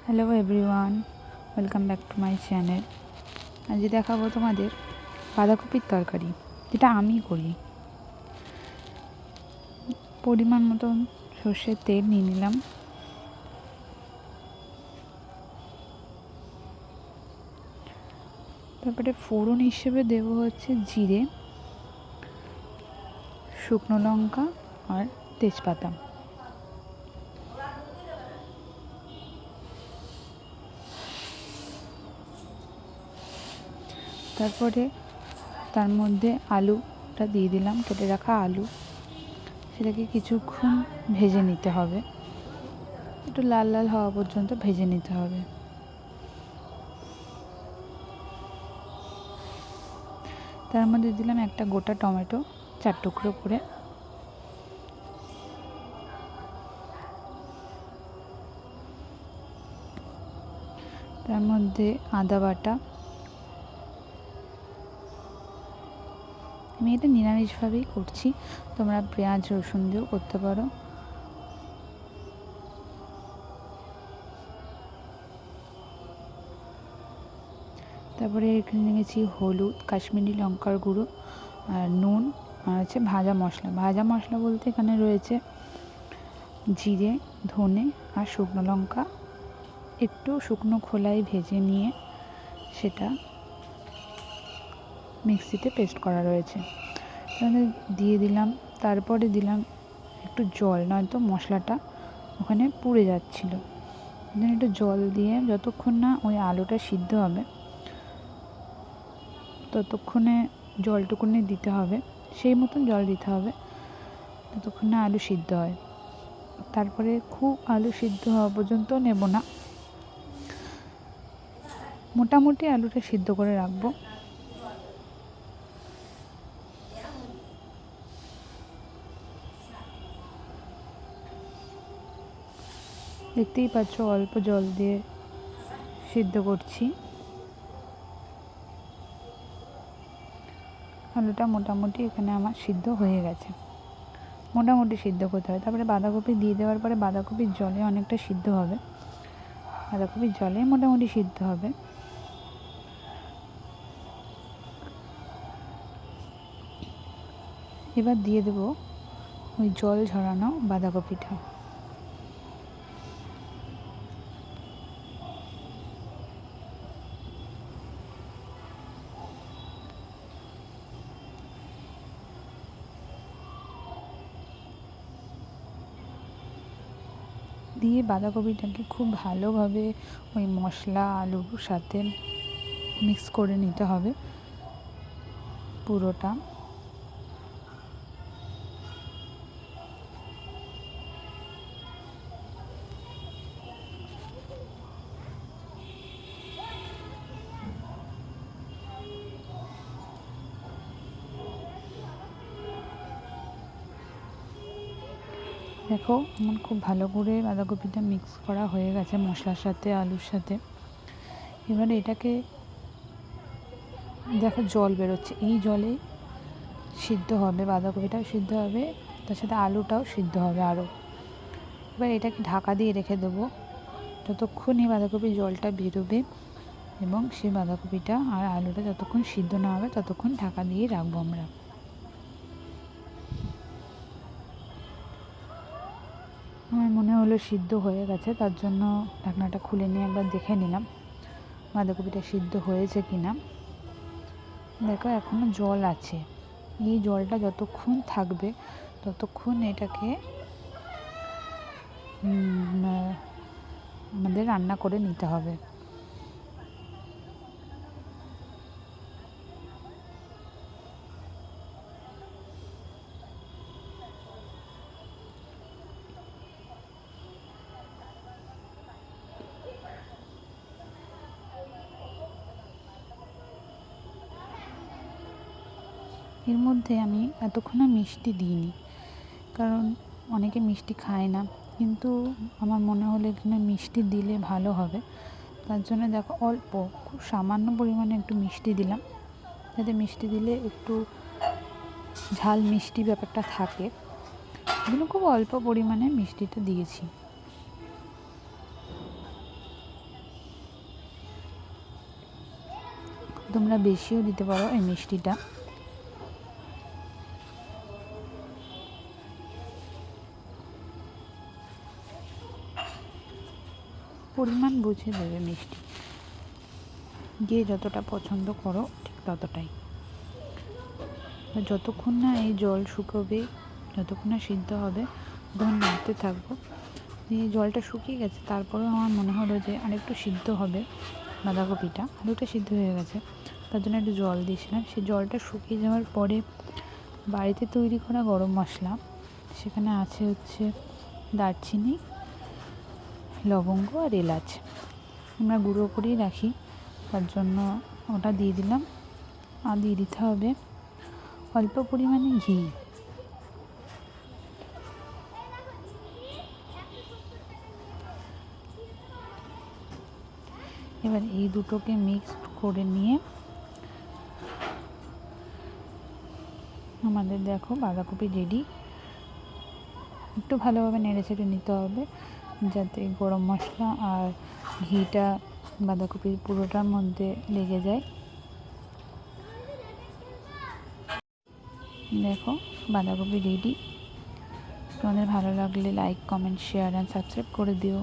Hello everyone, welcome back to my channel. আজ দেখাবো তোমাদের বাঁধাকপির তরকারি, যেটা আমি করি। পরিমাণ মতন সর্ষের তেল নিয়ে নিলাম। তারপরে ফোড়ন হিসেবে দেবো হচ্ছে জিরে, শুকনো লঙ্কা আর তেজপাতা। তারপরে তার মধ্যে আলুটা দিয়ে দিলাম, কেটে রাখা আলু। সেটাকে কিছুক্ষণ ভেজে নিতে হবে, একটু লাল লাল হওয়া পর্যন্ত ভেজে নিতে হবে। তার মধ্যে দিলাম একটা গোটা টমেটো 4 টুকরো করে। তার মধ্যে আদা বাটা। আমি এটা নিরামিষভাবেই করছি, তোমরা পেঁয়াজ রসুন দিয়েও করতে পারো। তারপরে এখানে নিয়েছি হলুদ, কাশ্মীরি লঙ্কার গুঁড়ো আর নুন, আর হচ্ছে ভাজা মশলা। ভাজা মশলা বলতে এখানে রয়েছে জিরে, ধনে আর শুকনো লঙ্কা একটু শুকনো খোলায় ভেজে নিয়ে সেটা মিক্সিতে পেস্ট করা রয়েছে, তাহলে দিয়ে দিলাম। তারপরে দিলাম একটু জল, নয়তো মশলাটা ওখানে পুড়ে যাচ্ছিলো। একটু জল দিয়ে যতক্ষণ না ওই আলুটা সিদ্ধ হবে ততক্ষণে জলটুকুনি দিতে হবে, সেই মতন জল দিতে হবে ততক্ষণ না আলু সিদ্ধ হয়। তারপরে খুব আলু সিদ্ধ হওয়া পর্যন্ত নেব না, মোটামুটি আলুটা সিদ্ধ করে রাখবো। দেখতেই পাচ্ছ অল্প জল দিয়ে সিদ্ধ করছি। আলুটা মোটামুটি এখানে আমার সিদ্ধ হয়ে গেছে, মোটামুটি সিদ্ধ করতে হবে। তারপরে বাঁধাকপি দিয়ে দেওয়ার পরে বাঁধাকপির জলে অনেকটা সিদ্ধ হবে, বাঁধাকপির জলে মোটামুটি সিদ্ধ হবে। এবার দিয়ে দেবো ওই জল ঝরানো বাঁধাকপিটা। দিয়ে বাঁধাকপিটাকে খুব ভালোভাবে ওই মশলা আলুর সাথে মিক্স করে নিতে হবে পুরোটা। দেখো আমার খুব ভালো করে বাঁধাকপিটা মিক্স করা হয়ে গেছে মশলার সাথে, আলুর সাথে। এবারে এটাকে দেখো জল বেরোচ্ছে, এই জলেই সিদ্ধ হবে, বাঁধাকপিটাও সিদ্ধ হবে, তার সাথে আলুটাও সিদ্ধ হবে আরও। এবার এটাকে ঢাকা দিয়ে রেখে দেবো যতক্ষণ এই বাঁধাকপির জলটা বেরোবে, এবং সেই বাঁধাকপিটা আর আলুটা যতক্ষণ সিদ্ধ না হবে ততক্ষণ ঢাকা দিয়ে রাখবো আমরা। আমার মনে হলো সিদ্ধ হয়ে গেছে, তার জন্য ঢাকনাটা খুলে নিয়ে একবার দেখে নিলাম বাঁধাকপিটা সিদ্ধ হয়েছে কিনা। দেখো এখনও জল আছে, এই জলটা যতক্ষণ থাকবে ততক্ষণ এটাকে আমাদের রান্না করে নিতে হবে। এর মধ্যে আমি এতক্ষণে মিষ্টি দিইনি, কারণ অনেকে মিষ্টি খায় না, কিন্তু আমার মনে হলো এখানে মিষ্টি দিলে ভালো হবে। তার জন্য দেখো অল্প, খুব সামান্য পরিমাণে একটু মিষ্টি দিলাম, যাতে মিষ্টি দিলে একটু ঝাল মিষ্টি ব্যাপারটা থাকে। এগুলো খুব অল্প পরিমাণে মিষ্টিটা দিয়েছি। তোমরা বেশিও দিতে পারো এই মিষ্টিটা। পরিমাণ বুঝে দেবে মিষ্টি, যে যতটা পছন্দ করো ঠিক ততটাই। যতক্ষণ না এই জল শুকোবে, যতক্ষণ না সিদ্ধ হবে, তখন নাড়তে থাকবো। দিয়ে জলটা শুকিয়ে গেছে, তারপরেও আমার মনে হলো যে আরেকটু সিদ্ধ হবে বাঁধাকপিটা। আলুটা সিদ্ধ হয়ে গেছে, তার জন্য একটু জল দিয়েছিলাম। সেই জলটা শুকিয়ে যাওয়ার পরে বাড়িতে তৈরি করা গরম মশলা, সেখানে আছে হচ্ছে দারচিনি, লবঙ্গ আর এলাচ। আমরা গুঁড়ো করেই রাখি, তার জন্য ওটা দিয়ে দিলাম। আর দিয়ে দিতে হবে অল্প পরিমাণে ঘি। এবার এই দুটোকে মিক্সড করে নিয়ে আমাদের দেখো বাঁধাকপি রেডি। একটু ভালোভাবে নেড়েচেড়ে নিতে হবে যাতে গরম মশলা আর ঘিটা বাঁধাকপির পুরোটার মধ্যে লেগে যায়। দেখো বাঁধাকপি রেডি। তোমাদের ভালো লাগলে like, comment, share and subscribe করে দিও।